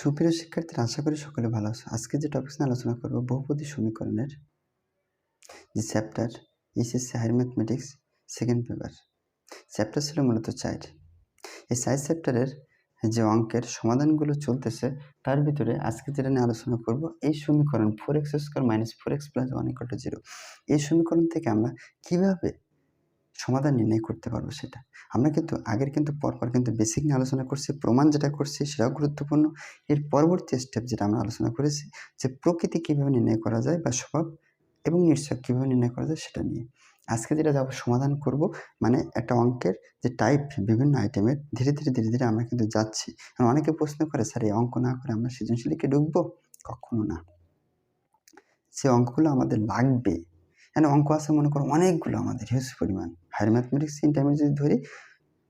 সুপ্রিয় শিক্ষার্থীরা, আশা করি সকলে ভালো আছো। আজকে যে টপিক নিয়ে আলোচনা করব বহুপদী সমীকরণের যে chapter HSC higher mathematics second paper. Chapter ছিল মূলত 4। এই 4 চ্যাপ্টারের যে অঙ্কের সমাধানগুলো চলতেছে তার ভিতরে আজকে যেটা নিয়ে আলোচনা করব এই সমীকরণ 4x² - 4x + 1 = 0 এই সমীকরণ থেকে আমরা কিভাবে সমাধান নির্ণয় করতে পারবো সেটা। আমরা কিন্তু আগের পরপর বেসিক নিয়ে আলোচনা করছি, প্রমাণ যেটা করছি সেটাও গুরুত্বপূর্ণ। এর পরবর্তী স্টেপ যেটা আমরা আলোচনা করেছি যে প্রকৃতি কীভাবে নির্ণয় করা যায় বা স্বভাব এবং নিশ্চয়ক কীভাবে নির্ণয় করা যায় সেটা নিয়ে আজকে যেটা যাব সমাধান করব। মানে একটা অঙ্কের যে টাইপ বিভিন্ন আইটেমের ধীরে ধীরে আমরা কিন্তু যাচ্ছি। কারণ অনেকে প্রশ্ন করে, স্যার এই অঙ্ক না করে আমরা সৃজনশীলকে ঢুকবো? কখনো না। সে অঙ্কগুলো আমাদের লাগবে। এখানে অঙ্ক আছে মনে করো অনেকগুলো, আমাদের হিউজ পরিমাণ। হায়ার ম্যাথমেটিক্স ইন্টারমিডিয়েট যদি ধরি,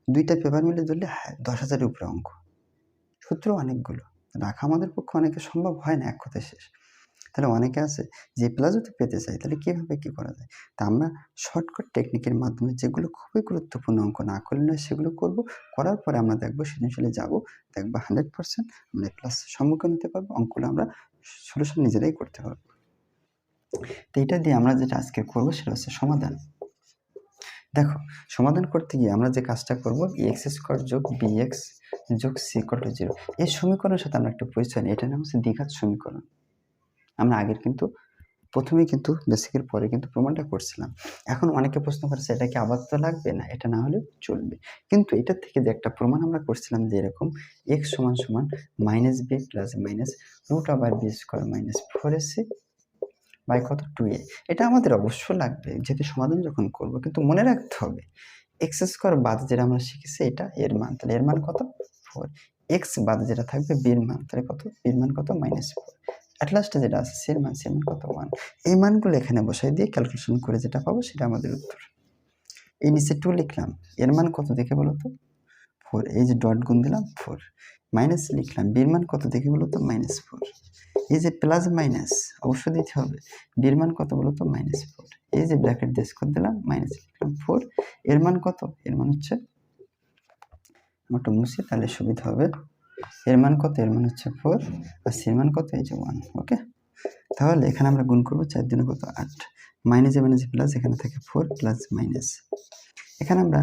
2টা পেপার মিলে ধরলে 10,000-এর উপরে অঙ্ক, সূত্র অনেকগুলো রাখা আমাদের পক্ষে অনেকে সম্ভব হয় না, এক কথায় শেষ। তাহলে অনেকে আছে যে প্লাস যদি পেতে চাই তাহলে কীভাবে কী করা যায়। তা আমরা শর্টকাট টেকনিকের মাধ্যমে যেগুলো খুবই গুরুত্বপূর্ণ অঙ্ক না করলে না সেগুলো করব। করার পরে আমরা দেখবো সৃজনশীলে যাবো, দেখবো 100% আমরা প্লাস সম্মুখীন হতে পারবো। অঙ্কগুলো আমরা সলিউশন নিজেরাই করতে পারবো। তো এটা দিয়ে আমরা যেটা আজকে করবো সেটা হচ্ছে সমাধান। দেখো, সমাধান করতে গিয়ে আমরা যে কাজটা করব, x² + bx + c = 0 এই সমীকরণের সাথে আমরা একটা পরিচয় নিই। এটা নাম হচ্ছে দ্বিঘাত সমীকরণ। আমরা আগের প্রথমেই বেসিকের পরে প্রমাণটা করছিলাম। এখন অনেকে প্রশ্ন করেছে এটা কি আবার তো লাগবে না, এটা না হলেও চলবে। কিন্তু এটার থেকে যে একটা প্রমাণ আমরা করছিলাম যে এরকম x = -b + -√b² - 4ac by কত 2a, এটা আমাদের অবশ্য লাগবে যেহেতু সমাধান যখন করব। কিন্তু মনে রাখতে হবে x² বাদে যেটা আমরা শিখেছি এটা এর মান, তাহলে এর মান কত 4, x বাদে যেটা থাকবে b এর মান, তাহলে কত b এর মান কত -4, অ্যাট লাস্টে যেটা আছে c এর মান কত 1। এই মানগুলো এখানে বসাই দিয়ে ক্যালকুলেশন করে যেটা পাবো সেটা আমাদের উত্তর। এই নিচে 2 লিখলাম, এর মান কত দেখে বলো তো 4, এই যে ডট গুণ দিলাম 4, মাইনাস লিখলাম b এর মান কত দেখে বলো তো -4, এই যে প্লাস মাইনাস অবশ্যই দিতে হবে, b এর মান কত বলো তো -4, এই যে ব্র্যাকেট দিয়ে স্কোয়ার দিলাম মাইনাস লিখলাম 4, এর মান কত, এর মান হচ্ছে, আমারটা মুছি তাহলে সুবিধা হবে, এর মান কত, এর মান হচ্ছে 4 আর c এর মান কত, এই যে 1। ওকে, তাহলে এখানে আমরা গুণ করব 4 × 2 = 8, মাইনাসে মাইনাসে প্লাস, এখানে থাকে 4 প্লাস মাইনাস। এখানে আমরা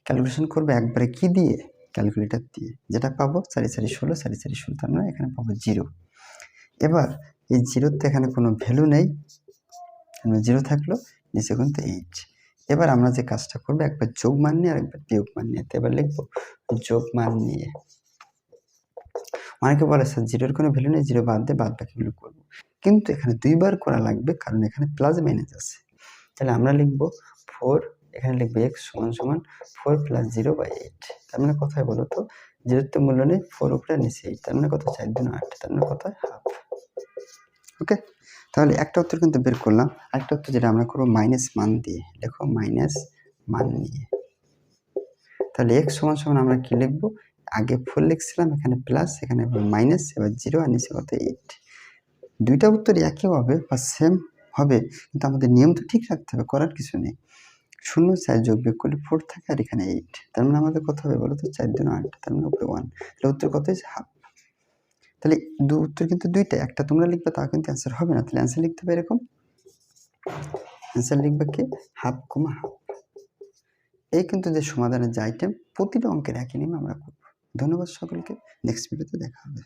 ক্যালকুলেশন করব একবারে কি দিয়ে, ক্যালকুলেটর দিয়ে, যেটা পাবো 4 × 4 = 16, 4 × 4 = 16, তার মানে এখানে পাবো 0। এবার এই 0তে এখানে কোনো ভ্যালু নেই, 0 থাকলো, নিচে কিন্তু 8। এবার আমরা যে কাজটা করবো একবার যোগ মান নিয়ে আর একবার বিয়োগ মান নিয়ে, এবার লিখবো যোগ মান নিয়ে। অনেকে বলে স্যার 0-এর কোনো ভ্যালু নেই, 0 বাদ দিয়ে বাদ বাকিগুলো করবো, কিন্তু এখানে 2বার করা লাগবে কারণ এখানে প্লাস মাইনাস আছে। তাহলে আমরা লিখবো 4, এখানে লিখবো x = 4 + 0/8, তার মানে কোথায় বলো তো 0-এর তো মূল্য নেই, 4 উপরে নিচে 8, তার মানে কত 4 × 8, তার মানে কত হাফ। ওকে, তাহলে একটা উত্তর বের করলাম। আরেকটা উত্তর যেটা আমরা করবো মাইনাস মান দিয়ে, দেখো মাইনাস মান নিয়ে। তাহলে x = আমরা কি লিখবো, আগে 4 লিখছিলাম, এখানে প্লাস, এখানে মাইনাস, এবার 0 আর নিচে কত 8। দুইটা উত্তর একই হবে বা সেম হবে, কিন্তু আমাদের নিয়ম তো ঠিক রাখতে হবে, করার কিছু নেই। 0 4 যোগ বিয়োগ করলে 4 থাকে আর এখানে 8, তার মানে আমাদের কত হবে বলো তো 4 × 8, তার মানে উপরে 1, তাহলে উত্তর কত হয়েছে হাফ। তাহলে উত্তর দুইটা, একটা তোমরা লিখবে তা কিন্তু অ্যান্সার হবে না, তাহলে অ্যান্সার লিখতে হবে এরকম, অ্যান্সার লিখবে কি হাফ, হাফ। এই যে সমাধানের যে আইটেম প্রতিটা অঙ্কের একই নিয়মে আমরা করব। ধন্যবাদ সকলকে, নেক্সট ভিডিওতে দেখা হবে।